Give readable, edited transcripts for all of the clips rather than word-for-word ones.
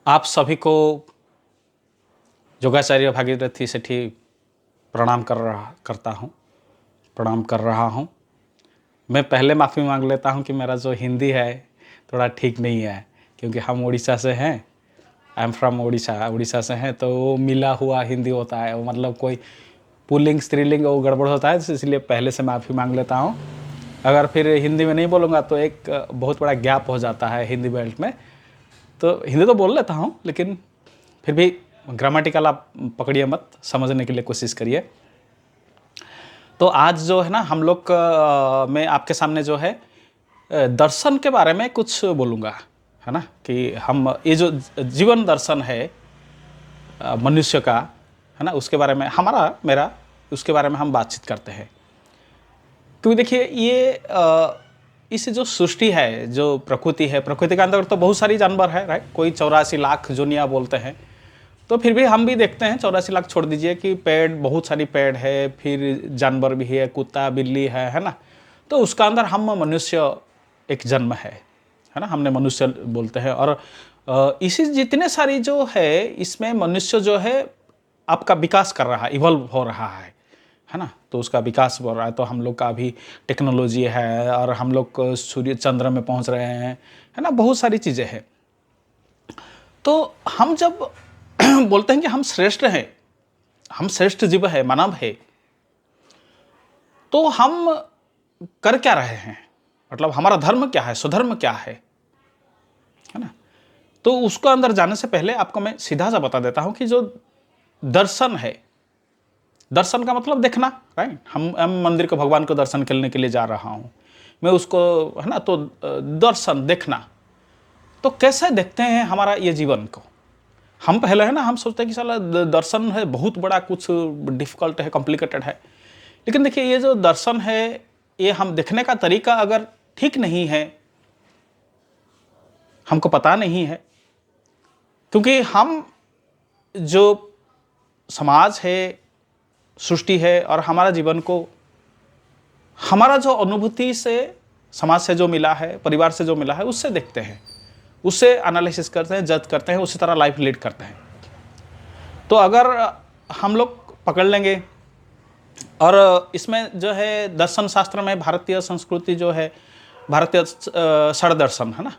आप सभी को योगाचार्य भागीरथी सेठी प्रणाम कर रहा हूँ। मैं पहले माफ़ी मांग लेता हूँ कि मेरा जो हिंदी है थोड़ा ठीक नहीं है, क्योंकि हम उड़ीसा से हैं। आई एम फ्रॉम उड़ीसा से हैं, तो वो मिला हुआ हिंदी होता है, वो मतलब कोई पुल्लिंग स्त्रीलिंग वो गड़बड़ होता है, इसलिए पहले से माफ़ी मांग लेता हूँ। अगर फिर हिंदी में नहीं बोलूँगा तो एक बहुत बड़ा गैप हो जाता है हिंदी बेल्ट में। तो हिंदी तो बोल लेता हूँ, लेकिन फिर भी ग्रामेटिकल आप पकड़िए मत, समझने के लिए कोशिश करिए। तो आज जो है ना हम लोग मैं आपके सामने जो है दर्शन के बारे में कुछ बोलूँगा, है ना, कि हम ये जो जीवन दर्शन है मनुष्य का, है ना, उसके बारे में मेरा उसके बारे में हम बातचीत करते हैं। क्योंकि देखिए ये इस जो सृष्टि है, जो प्रकृति है, प्रकृति के अंदर तो बहुत सारी जानवर है, राइट। कोई 84 लाख दुनिया बोलते हैं, तो फिर भी हम भी देखते हैं 84 लाख छोड़ दीजिए कि पेड़, बहुत सारी पेड़ है, फिर जानवर भी है, कुत्ता बिल्ली है ना। तो उसका अंदर हम मनुष्य एक जन्म है ना, हमने मनुष्य बोलते हैं। और इसी जितने सारी जो है, इसमें मनुष्य जो है आपका विकास कर रहा है, इवॉल्व हो रहा है ना। तो उसका विकास हो रहा है, तो हम लोग का भी टेक्नोलॉजी है, और हम लोग सूर्य चंद्र में पहुंच रहे हैं, है ना, बहुत सारी चीज़ें हैं। तो हम जब बोलते हैं कि हम श्रेष्ठ हैं, हम श्रेष्ठ जीव है, मानव है, तो हम कर क्या रहे हैं, मतलब हमारा धर्म क्या है, स्वधर्म क्या है ना। तो उसको अंदर जाने से पहले आपको मैं सीधा सा बता देता हूं कि जो दर्शन है, दर्शन का मतलब देखना, राइट। हम मंदिर को, भगवान को दर्शन करने के लिए जा रहा हूं मैं, उसको, है ना। तो दर्शन देखना, तो कैसे देखते हैं हमारा ये जीवन को। हम पहले, है ना, हम सोचते हैं कि साला दर्शन है बहुत बड़ा, कुछ डिफिकल्ट है, कॉम्प्लिकेटेड है। लेकिन देखिए ये जो दर्शन है, ये हम देखने का तरीका अगर ठीक नहीं है, हमको पता नहीं है, क्योंकि हम जो समाज है, सृष्टि है, और हमारा जीवन को हमारा जो अनुभूति से, समाज से जो मिला है, परिवार से जो मिला है, उससे देखते हैं, उससे एनालिसिस करते हैं, जज करते हैं, उसी तरह लाइफ लीड करते हैं। तो अगर हम लोग पकड़ लेंगे, और इसमें जो है दर्शन शास्त्र में भारतीय संस्कृति जो है, भारतीय षड्दर्शन है ना,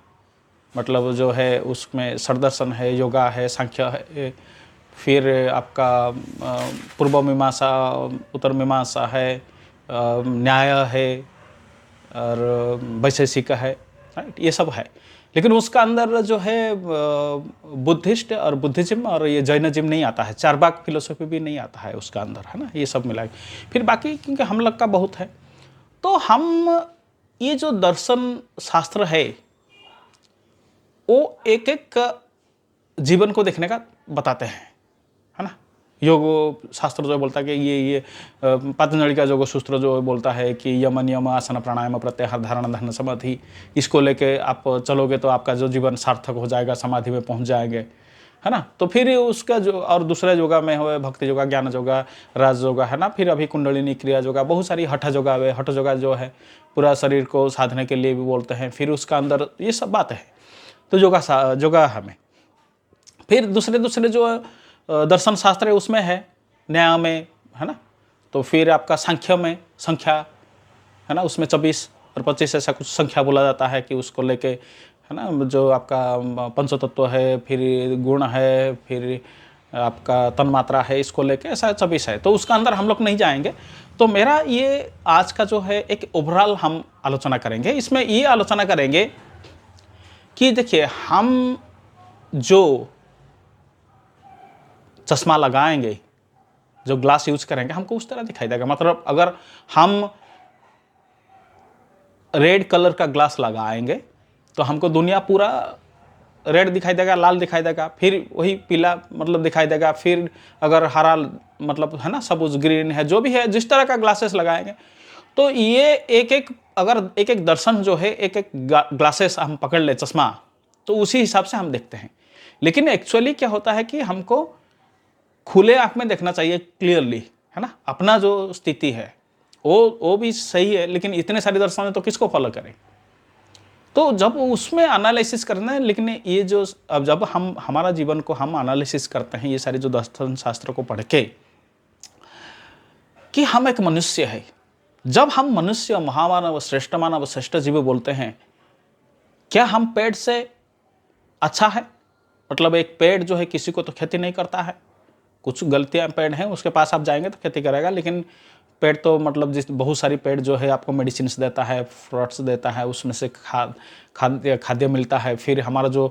मतलब जो है उसमें षड्दर्शन है, योगा है, सांख्य है, फिर आपका पूर्व मीमांसा, उत्तर मीमांसा है, न्याय है, और वैशेषिक है, राइट, ये सब है। लेकिन उसका अंदर जो है बुद्धिस्ट और बुद्धिज्म और ये जैनिज्म नहीं आता है, चारवाक फिलोसफी भी नहीं आता है उसका अंदर, है ना, ये सब मिला के। फिर बाकी क्योंकि हम लोग का बहुत है, तो हम ये जो दर्शन शास्त्र है, वो एक एक जीवन को देखने का बताते हैं, है ना। योग शास्त्र जो बोलता है कि ये पतंजलि का योग सूत्र जो बोलता है कि यम नियम आसन प्राणायाम प्रत्याहार धारणा ध्यान समाधि, इसको लेके आप चलोगे तो आपका जो जीवन सार्थक हो जाएगा, समाधि में पहुंच जाएंगे, है ना। तो फिर उसका जो और दूसरे योगा में हो, भक्ति योगा, ज्ञान योगा, राज योगा, है ना, फिर अभी कुंडलिनी क्रिया योगा, बहुत सारी हठ योगा है। हठ योगा जो है पूरा शरीर को साधने के लिए भी बोलते हैं, फिर उसका अंदर ये सब बात है। तो योगा हमें फिर दूसरे जो दर्शन शास्त्र है उसमें है, न्याय में, है ना। तो फिर आपका सांख्य में संख्या, है ना, उसमें 24 और 25 ऐसा कुछ संख्या बोला जाता है कि उसको लेके, है ना, जो आपका पंचतत्व है, फिर गुण है, फिर आपका तन्मात्रा है, इसको लेके ऐसा 24 है। तो उसका अंदर हम लोग नहीं जाएंगे। तो मेरा ये आज का जो है एक ओवरऑल हम आलोचना करेंगे। इसमें ये आलोचना करेंगे कि देखिए हम जो चश्मा लगाएंगे, जो ग्लास यूज करेंगे, हमको उस तरह दिखाई देगा। मतलब अगर हम रेड कलर का ग्लास लगाएंगे तो हमको दुनिया पूरा रेड दिखाई देगा, लाल दिखाई देगा, फिर वही पीला मतलब दिखाई देगा, फिर अगर हरा मतलब, है ना, सबुज ग्रीन है, जो भी है, जिस तरह का ग्लासेस लगाएंगे। तो ये अगर एक एक दर्शन जो है, एक एक ग्लासेस हम पकड़ ले, चश्मा, तो उसी हिसाब से हम देखते हैं। लेकिन एक्चुअली क्या होता है कि हमको खुले आंख में देखना चाहिए, क्लियरली, है ना। अपना जो स्थिति है वो भी सही है, लेकिन इतने सारे दर्शन है तो किसको फॉलो करें। तो जब उसमें एनालिसिस करना है, लेकिन ये जो अब जब हम हमारा जीवन को हम एनालिसिस करते हैं ये सारे जो दर्शन शास्त्र को पढ़ के, कि हम एक मनुष्य है, जब हम मनुष्य महामानव श्रेष्ठ मानव श्रेष्ठ जीव बोलते हैं, क्या हम पेड़ से अच्छा है? मतलब एक पेड़ जो है किसी को तो खेती नहीं करता है, कुछ गलतियां पेड़ हैं उसके पास आप जाएंगे तो खेती करेगा, लेकिन पेड़ तो मतलब जिस बहुत सारी पेड़ जो है आपको मेडिसिन देता है, फ्रूट्स देता है, उसमें से खाद्य मिलता है, फिर हमारा जो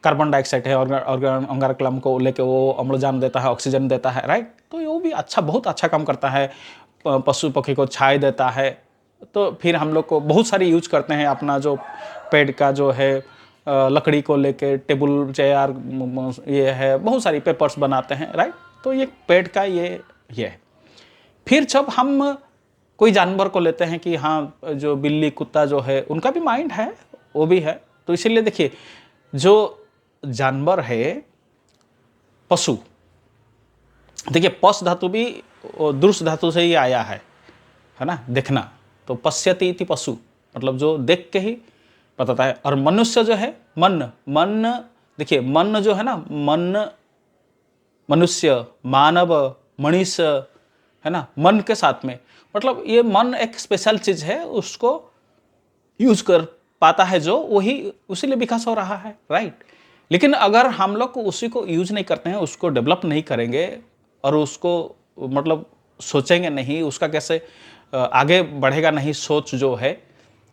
कार्बन डाइऑक्साइड है और अंगारकाम्ल को लेके वो अम्लजान देता है, ऑक्सीजन देता है, राइट। तो वो भी अच्छा, बहुत अच्छा काम करता है। पशु पक्षी को छाया देता है। तो फिर हम लोग को बहुत सारी यूज करते हैं अपना जो पेड़ का जो है लकड़ी को लेके टेबल चेयर, ये है, बहुत सारी पेपर्स बनाते हैं, राइट। तो ये पेड़ का ये है। फिर जब हम कोई जानवर को लेते हैं कि हाँ जो बिल्ली कुत्ता जो है उनका भी माइंड है, वो भी है। तो इसीलिए देखिए जो जानवर है पशु, देखिए पश धातु भी दृश धातु से ही आया है ना, देखना। तो पश्यति इति पशु, मतलब जो देख के ही बताता है। और मनुष्य जो है मन देखिए मन जो है ना, मन मनुष्य मानव मनीष है ना, मन के साथ में, मतलब ये मन एक स्पेशल चीज है, उसको यूज कर पाता है जो, वही उसीलिए विकास हो रहा है, राइट। लेकिन अगर हम लोग उसी को यूज नहीं करते हैं, उसको डेवलप नहीं करेंगे और उसको मतलब सोचेंगे नहीं, उसका कैसे आगे बढ़ेगा नहीं सोच जो है,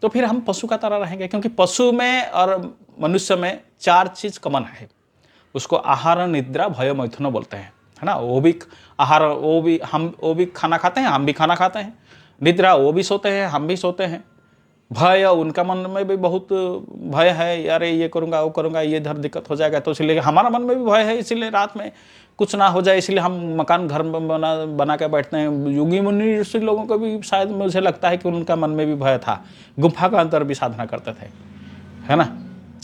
तो फिर हम पशु का तरह रहेंगे। क्योंकि पशु में और मनुष्य में 4 चीज कॉमन है। उसको आहार निद्रा भय मैथुन बोलते हैं, है ना। वो भी आहार, वो भी खाना खाते हैं, हम भी खाना खाते हैं। निद्रा, वो भी सोते हैं, हम भी सोते हैं। भय, उनका मन में भी बहुत भय है, यार ये करूँगा वो करूँगा, ये इधर दिक्कत हो जाएगा, तो इसलिए हमारा मन में भी भय है, इसीलिए रात में कुछ ना हो जाए इसलिए हम मकान घर बना के बैठते हैं। योगी मुनि ऋषि लोगों को भी शायद मुझे लगता है कि उनका मन में भी भय था, गुफा का अंदर भी साधना करते थे, है ना।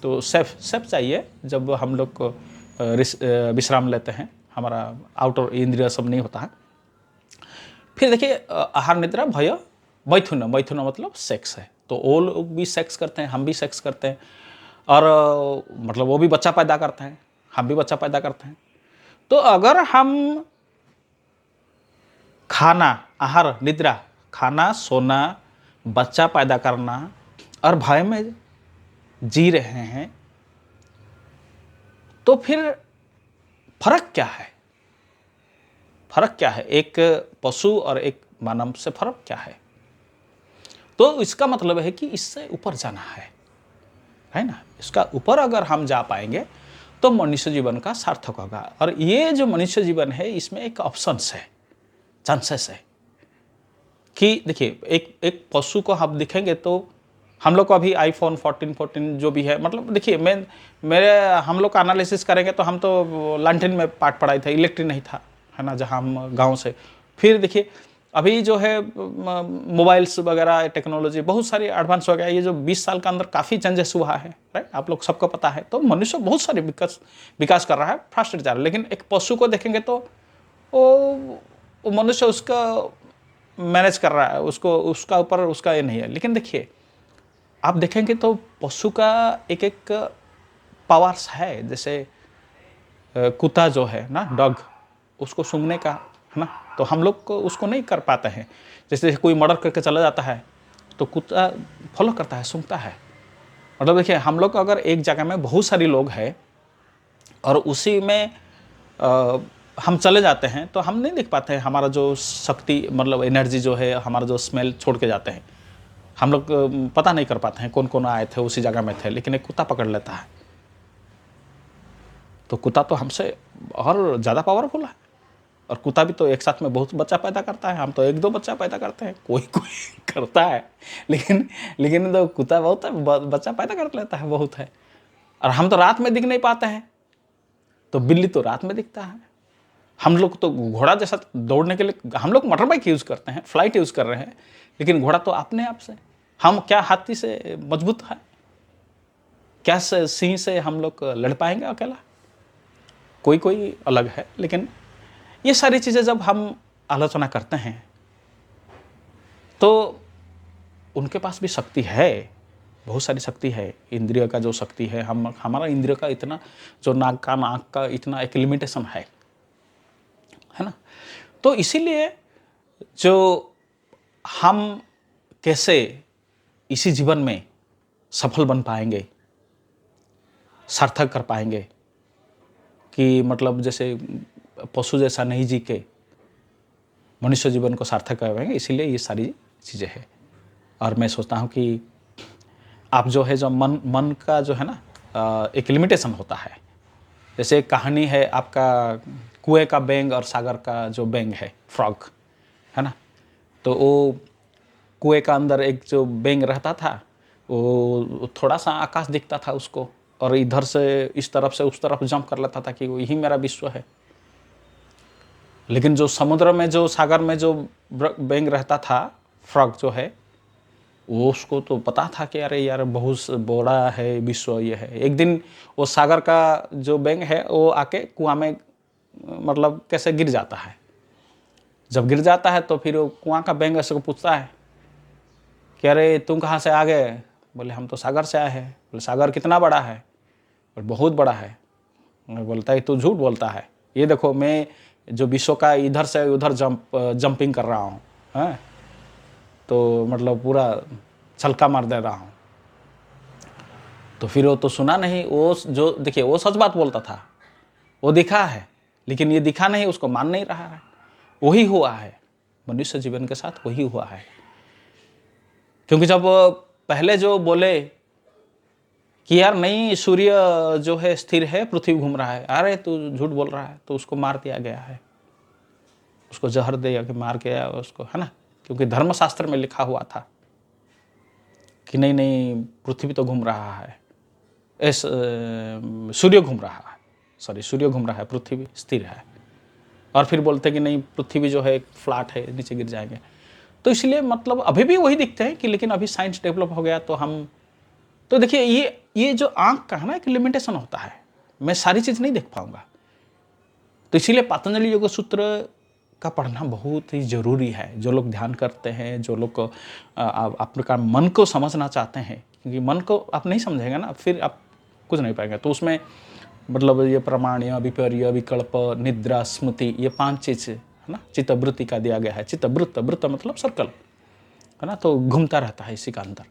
तो सेफ चाहिए जब हम लोग को विश्राम लेते हैं, हमारा आउटर इंद्रिय सब नहीं होता है। फिर देखिए आहार निद्रा भय मैथुन मतलब सेक्स है। तो वो लोग भी सेक्स करते हैं, हम भी सेक्स करते हैं, और मतलब वो भी बच्चा पैदा करते हैं, हम भी बच्चा पैदा करते हैं। तो अगर हम खाना, आहार निद्रा, खाना सोना, बच्चा पैदा करना और भय में जी रहे हैं, तो फिर फर्क क्या है? फर्क क्या है? एक पशु और एक मानव से फर्क क्या है? तो इसका मतलब है कि इससे ऊपर जाना है ना। इसका ऊपर अगर हम जा पाएंगे तो मनुष्य जीवन का सार्थक होगा। और ये जो मनुष्य जीवन है इसमें एक ऑप्शंस है, चांसेस है कि देखिए एक पशु को हम दिखेंगे तो हम लोग को अभी आईफोन 14 जो भी है, मतलब देखिए हम लोग का एनालिसिस करेंगे तो हम तो लालटेन में पाठ पढ़ाई था, इलेक्ट्रिक नहीं था, है ना, जहाँ हम गांव से। फिर देखिए अभी जो है मोबाइल्स वगैरह टेक्नोलॉजी बहुत सारी एडवांस हो गया। ये जो 20 साल के अंदर काफ़ी चेंजेस हुआ है, राइट, आप लोग सबको पता है। तो मनुष्य बहुत सारे विकास कर रहा है, फास्ट जा रहा है। लेकिन एक पशु को देखेंगे तो वो मनुष्य उसका मैनेज कर रहा है, उसका ऊपर उसका ये नहीं है। लेकिन देखिए आप देखेंगे तो पशु का एक पावर्स है। जैसे कुत्ता जो है ना, डॉग, उसको सूंघने का, है ना, तो हम लोग को उसको नहीं कर पाते हैं। जैसे कोई मर्डर करके चला जाता है तो कुत्ता फॉलो करता है, सूंघता है। मतलब देखिए हम लोग अगर एक जगह में बहुत सारी लोग हैं और उसी में हम चले जाते हैं तो हम नहीं देख पाते हैं हमारा जो शक्ति, मतलब एनर्जी जो है, हमारा जो स्मेल छोड़ के जाते हैं, हम लोग पता नहीं कर पाते हैं कौन कौन आए थे, उसी जगह में थे। लेकिन एक कुत्ता पकड़ लेता है, तो कुत्ता तो हमसे और ज़्यादा पावरफुल है। और कुत्ता भी तो एक साथ में बहुत बच्चा पैदा करता है, हम तो 1-2 बच्चा पैदा करते हैं, कोई करता है। लेकिन तो कुत्ता बहुत बच्चा पैदा कर लेता है, बहुत है। और हम तो रात में दिख नहीं पाते हैं, तो बिल्ली तो रात में दिखता है। हम लोग तो घोड़ा जैसा दौड़ने के लिए हम लोग मोटर बाइक यूज़ करते हैं, फ्लाइट यूज़ कर रहे हैं, लेकिन घोड़ा तो अपने आप से। हम क्या हाथी से मजबूत है? क्या सिंह से हम लोग लड़ पाएंगे अकेला? कोई अलग है। लेकिन ये सारी चीज़ें जब हम आलोचना करते हैं तो उनके पास भी शक्ति है, बहुत सारी शक्ति है, इंद्रिय का जो शक्ति है, हमारा इंद्रिय का इतना, जो नाक का आँख का इतना एक लिमिटेशन है ना। तो इसीलिए जो हम कैसे इसी जीवन में सफल बन पाएंगे, सार्थक कर पाएंगे, कि मतलब जैसे पशु जैसा नहीं जी के मनुष्य जीवन को सार्थक कर पाएंगे, इसीलिए ये सारी चीज़ें हैं। और मैं सोचता हूँ कि आप जो है, जो मन का जो है ना, एक लिमिटेशन होता है। जैसे एक कहानी है आपका कुएं का बैंग और सागर का जो बैंग है, फ्रॉग, है ना। तो वो कुएं का अंदर एक जो बैंग रहता था, वो थोड़ा सा आकाश दिखता था उसको, और इधर से इस तरफ से उस तरफ जंप कर लेता था कि वो यही मेरा विश्व है। लेकिन जो समुद्र में, जो सागर में जो बैंग रहता था, फ्रॉग जो है, वो उसको तो पता था कि अरे यार बहुत बड़ा है विश्व ये है। एक दिन वो सागर का जो बैंग है वो आके कुआं में मतलब कैसे गिर जाता है। जब गिर जाता है तो फिर वो कुआं का बैंग ऐसे को पूछता है कि अरे तुम कहाँ से आ गए? बोले हम तो सागर से आए हैं। बोले सागर कितना बड़ा है? बोले बहुत बड़ा है। बोलता है तू झूठ बोलता है, ये देखो मैं जो विश्व का इधर से उधर जंपिंग कर रहा हूँ, हैं, तो मतलब पूरा छलका मार दे रहा हूँ। तो फिर वो तो सुना नहीं, वो जो देखिए वो सच बात बोलता था, वो दिखा है, लेकिन ये दिखा नहीं, उसको मान नहीं रहा है। वही हुआ है मनुष्य जीवन के साथ, वही हुआ है। क्योंकि जब पहले जो बोले कि यार नहीं सूर्य जो है स्थिर है, पृथ्वी घूम रहा है, अरे तू झूठ बोल रहा है, तो उसको मार दिया गया है, उसको जहर दे के मार के उसको, है ना। क्योंकि धर्मशास्त्र में लिखा हुआ था कि नहीं नहीं पृथ्वी तो घूम रहा है, सूर्य घूम रहा है, सॉरी सूर्य घूम रहा है, पृथ्वी स्थिर है। और फिर बोलते कि नहीं पृथ्वी जो है एक फ्लैट है, नीचे गिर जाएंगे। तो इसलिए मतलब अभी भी वही दिखते हैं कि, लेकिन अभी साइंस डेवलप हो गया तो हम, तो देखिए ये जो आंख का है ना एक लिमिटेशन होता है, मैं सारी चीज़ नहीं देख पाऊंगा। तो इसीलिए पतंजलि योग सूत्र का पढ़ना बहुत ही ज़रूरी है। जो लोग ध्यान करते हैं, जो लोग आपका मन को समझना चाहते हैं, क्योंकि मन को आप नहीं समझेंगे ना, फिर आप कुछ नहीं पाएंगे। तो उसमें मतलब ये प्रमाण्य, विपर्य, विकल्प, निद्रा, स्मृति, ये 5 चीज़ है ना, चित्तवृत्ति का दिया गया है। चित्तवृत्त, वृत्त मतलब सर्कल, है ना, तो घूमता रहता है इसी का अंदर।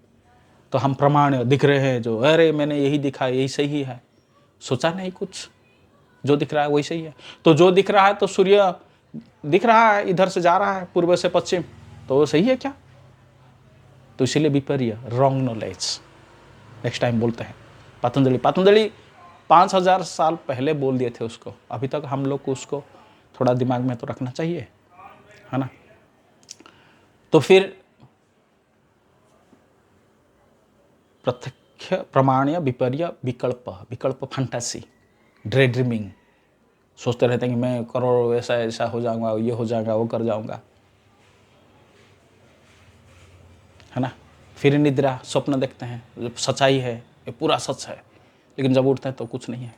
तो हम प्रमाण दिख रहे हैं, जो अरे मैंने यही दिखा, यही सही है, सोचा नहीं कुछ, जो दिख रहा है वही सही है। तो जो दिख रहा है, तो सूर्य दिख रहा है, इधर से जा रहा है पूर्व से पश्चिम, तो वो सही है क्या? तो इसीलिए विपर्य, रॉन्ग नॉलेज। नेक्स्ट टाइम बोलते हैं पतंजलि 5000 साल पहले बोल दिए थे उसको, अभी तक हम लोग को उसको थोड़ा दिमाग में तो रखना चाहिए, है ना। तो फिर प्रत्यक्ष, प्रमाण्य, विपर्य, विकल्प फंटासी, ड्रे ड्रीमिंग, सोचते रहते हैं कि मैं करोड़ ऐसा ऐसा हो जाऊंगा, ये हो जाएगा, वो कर जाऊंगा, है ना। फिर निद्रा, स्वप्न देखते हैं, जो सच्चाई है, ये पूरा सच है, लेकिन जब उठते हैं तो कुछ नहीं है।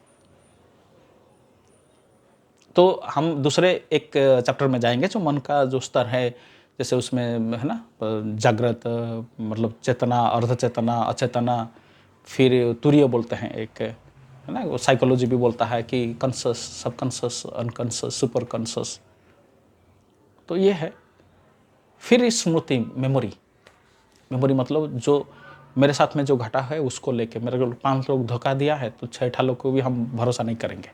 तो हम दूसरे एक चैप्टर में जाएंगे, जो मन का जो स्तर है, जैसे उसमें है ना जागृत, मतलब चेतना, अर्ध चेतना, अचेतना, फिर तुरीय बोलते हैं एक, है ना, वो साइकोलॉजी भी बोलता है कि conscious, subconscious, unconscious, super conscious. तो ये है। फिर स्मृति, मेमोरी मतलब जो मेरे साथ में जो घटा है उसको लेके, मेरे को 5 लोग धोखा दिया है, तो 6 लोग को भी हम भरोसा नहीं करेंगे।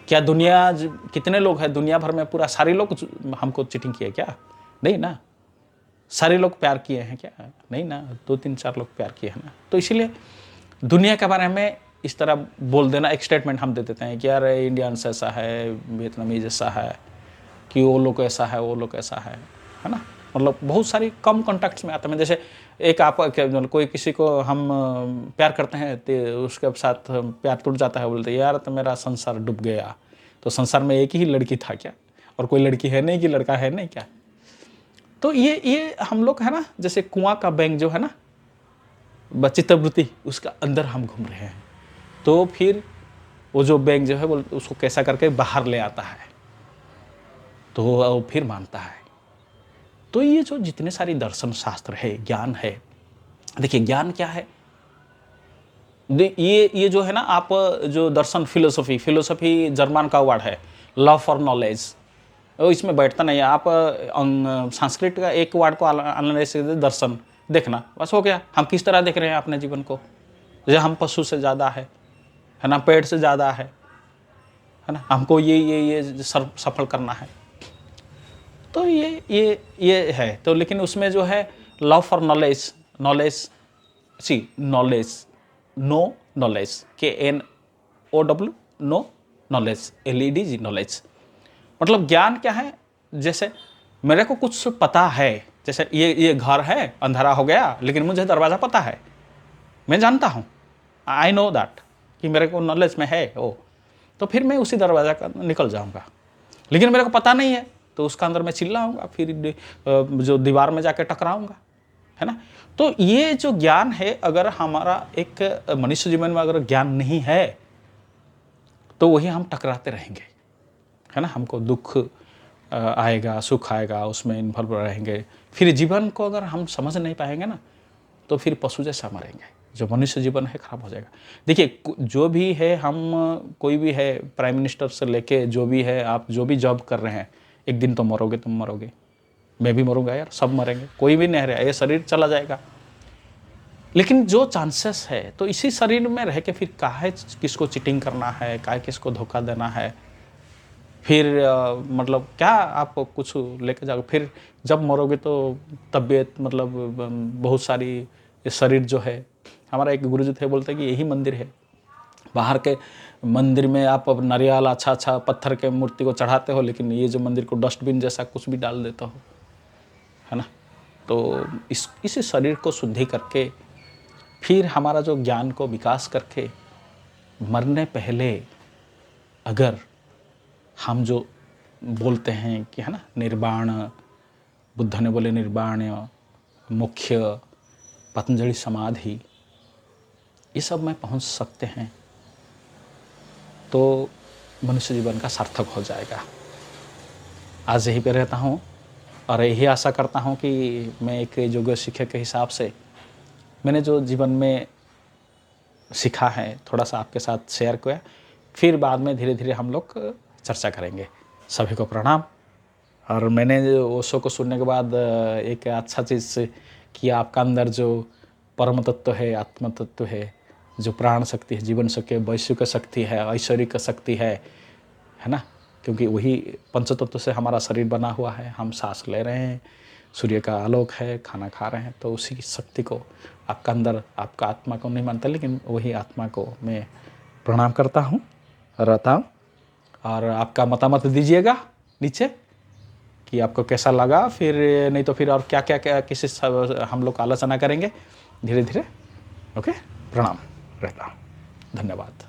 क्या दुनिया, कितने लोग हैं दुनिया भर में, पूरा सारे लोग हमको चीटिंग किए क्या? नहीं ना। सारे लोग प्यार किए हैं क्या? नहीं ना। 2-3-4 लोग प्यार किए हैं ना। तो इसीलिए दुनिया के बारे में इस तरह बोल देना, एक स्टेटमेंट हम दे देते हैं कि यार इंडियंस ऐसा है, वियतनामीज ऐसा है, कि वो लोग ऐसा है, वो लोग ऐसा है ना। मतलब बहुत सारी कम कॉन्टैक्ट्स में आते हैं। जैसे एक आप कोई किसी को हम प्यार करते हैं, तो उसके साथ प्यार टूट जाता है, बोलते यार तो मेरा संसार डूब गया। तो संसार में एक ही लड़की था क्या? और कोई लड़की है नहीं कि लड़का है नहीं क्या? तो ये हम लोग है ना, जैसे कुआं का बैंक जो है ना, चित्तवृत्ति, उसका अंदर हम घूम रहे हैं। तो फिर वो जो बैंक जो है वो उसको कैसा करके बाहर ले आता है, तो वो फिर मानता है। तो ये जो जितने सारी दर्शन शास्त्र है, ज्ञान है, देखिए ज्ञान क्या है, ये जो है ना, आप जो दर्शन फिलोसफी जर्मन का वर्ड है, लव फॉर नॉलेज, वो इसमें बैठता नहीं है। आप संस्कृत का एक वर्ड को एनालाइज कर दर्शन, देखना, बस हो गया। हम किस तरह देख रहे हैं अपने जीवन को, जो हम पशु से ज़्यादा है ना, पेड़ से ज़्यादा है ना, हमको ये सफल करना है। तो ये है। तो लेकिन उसमें जो है love for knowledge, knowledge, no knowledge, KNOW, no knowledge, LED knowledge, मतलब ज्ञान क्या है, जैसे मेरे को कुछ पता है, जैसे ये घर है, अंधेरा हो गया, लेकिन मुझे दरवाज़ा पता है, मैं जानता हूँ, आई नो दैट, कि मेरे को नॉलेज में है वो, तो फिर मैं उसी दरवाज़ा का निकल जाऊँगा। लेकिन मेरे को पता नहीं है तो उसका अंदर मैं चिल्लाऊँगा, फिर जो दीवार में जाके टकराऊँगा, है ना। तो ये जो ज्ञान है, अगर हमारा एक मनुष्य जीवन में अगर ज्ञान नहीं है तो वही हम टकराते रहेंगे, है ना। हमको दुख आएगा, सुख आएगा, उसमें इन्वॉल्व रहेंगे। फिर जीवन को अगर हम समझ नहीं पाएंगे ना, तो फिर पशु जैसा मरेंगे, जो मनुष्य जीवन है खराब हो जाएगा। देखिए जो भी है, हम कोई भी है, प्राइम मिनिस्टर से लेके जो भी है, आप जो भी जॉब कर रहे हैं, एक दिन तो मरोगे, तुम मरोगे, मैं भी मरूंगा यार, सब मरेंगे, कोई भी नहीं रहा, ये शरीर चला जाएगा। लेकिन जो चांसेस है, तो इसी शरीर में रह के फिर काहे किसको चीटिंग करना है, काहे किसको धोखा देना है, फिर मतलब क्या आप कुछ लेके जाओगे, फिर जब मरोगे तो तबीयत, मतलब बहुत सारी, ये शरीर जो है, हमारा एक गुरुजी थे, बोलते कि यही मंदिर है, बाहर के मंदिर में आप नारियल अच्छा पत्थर के मूर्ति को चढ़ाते हो, लेकिन ये जो मंदिर को डस्टबिन जैसा कुछ भी डाल देता हो, है ना। तो इसी शरीर को शुद्धि करके, फिर हमारा जो ज्ञान को विकास करके, मरने पहले अगर हम जो बोलते हैं कि, है ना, निर्वाण, बुद्ध ने बोले निर्वाण, मुख्य, पतंजलि समाधि, ये सब में पहुंच सकते हैं तो मनुष्य जीवन का सार्थक हो जाएगा। आज यहीं पे रहता हूँ और यही आशा करता हूँ कि मैं एक योग शिक्षक के हिसाब से मैंने जो जीवन में सीखा है, थोड़ा सा आपके साथ शेयर किया, फिर बाद में धीरे धीरे हम लोग चर्चा करेंगे। सभी को प्रणाम। और मैंने जो ओशो को सुनने के बाद एक अच्छा चीज़ कि आपका अंदर जो परम तत्व है, आत्म तत्व है, जो प्राण शक्ति है, जीवन शक्ति है, वैश्विक शक्ति है, ऐश्वरिक शक्ति है ना, क्योंकि वही पंचतत्व से हमारा शरीर बना हुआ है, हम सांस ले रहे हैं, सूर्य का आलोक है, खाना खा रहे हैं, तो उसी शक्ति को आपका अंदर, आपका आत्मा को नहीं मानता, लेकिन वही आत्मा को मैं प्रणाम करता हूँ, रहता हूँ। और आपका मतामत दीजिएगा नीचे कि आपको कैसा लगा, फिर नहीं तो फिर और क्या क्या किसी हम लोग आलोचना करेंगे धीरे धीरे। ओके, प्रणाम, रहता हूँ, धन्यवाद।